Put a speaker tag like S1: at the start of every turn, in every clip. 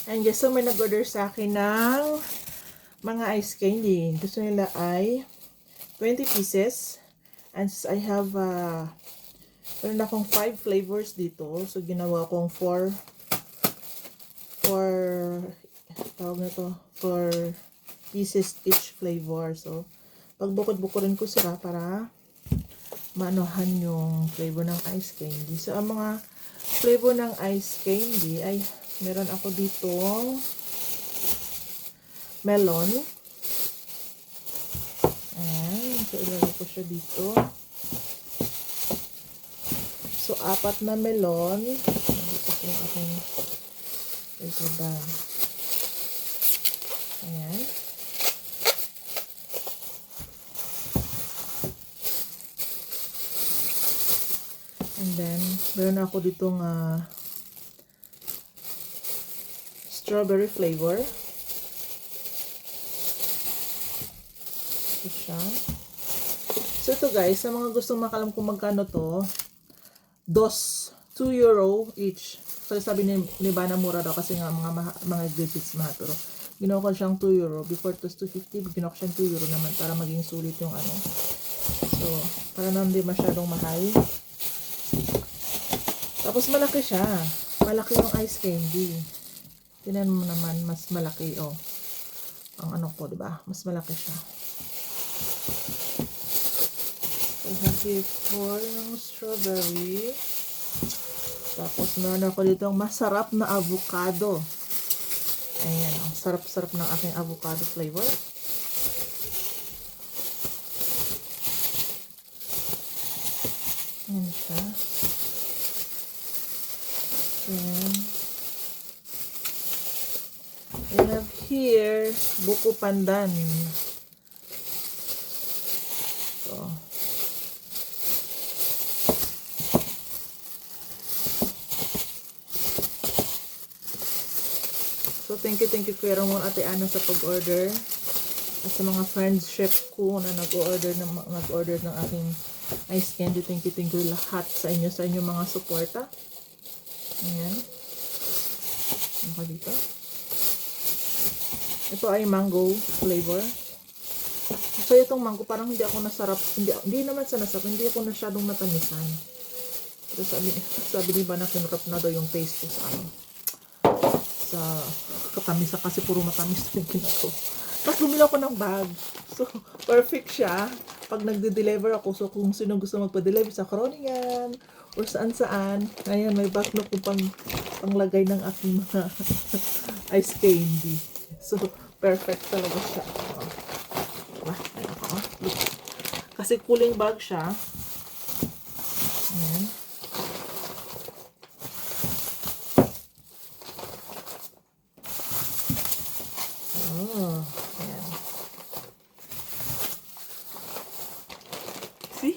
S1: And guys, so may nag-order sa akin ng mga ice candy. Gusto nila ay 20 pieces. And I have, meron akong 5 flavors dito. So, ginawa kong 4 tawag na to, 4 pieces each flavor. So, pagbukod-bukurin ko sila para maanohan yung flavor ng ice candy. So, ang mga flavor ng ice candy ay meron ako ditong melon. Ayan. So, ilagay ko siya dito. So, 4 na melon. Dito ko yung aking paper bag. Ayan. And then, meron ako ditong strawberry flavor. Ito siya. So, ito guys, sa mga gustong makalam kung magkano to, 2 euro each. So, sabi ni Bana mura daw kasi nga mga digits mahal. Pero, ginawa ko siyang 2 euro. Before it was 250, ginawa ko siyang 2 euro naman para maging sulit yung ano. So, para naman di masyadong mahal. Tapos, malaki siya. Malaki yung ice candy. Tingnan mo naman, mas malaki, oh. Ang ano ko, diba? Mas malaki siya. So, I have here 4 ng strawberry. Tapos, meron ako dito masarap na avocado. Ayan, ang sarap-sarap ng aking avocado flavor. Ayan siya. Ayan. I have here buko pandan. So, thank you Kuya Ramon, Ate Ana sa pag-order. At sa mga friendship ko na nag-order ng aking ice candy. Thank you lahat sa inyo mga suporta. Ayan. Ano dito? Ito ay mango flavor. So, itong mango, parang hindi ako nasarap. Hindi naman sa nasarap. Hindi ako nasyadong natamisan. Pero sabi ni Bana, kinurap na daw yung taste ko sa katamisa kasi puro matamis yung ginagawa. Tapos bumili ako ng bag. So, perfect siya. Pag nagde-deliver ako, so kung sino gusto magpa-deliver sa Croningan or saan-saan, ayan, may bag na po panglagay ng aking mga ice candy. So, perfect talaga siya. Kasi cooling bag siya. Ayan. Oh, ayan. See?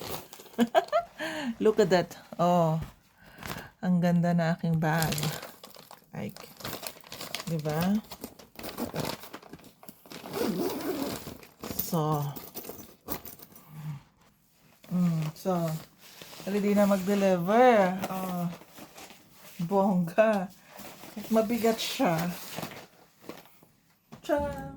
S1: Look at that. Oh, ang ganda na aking bag. Like, diba? So, ready na mag-deliver. Oh, bongga. Mabigat siya. Tiyang!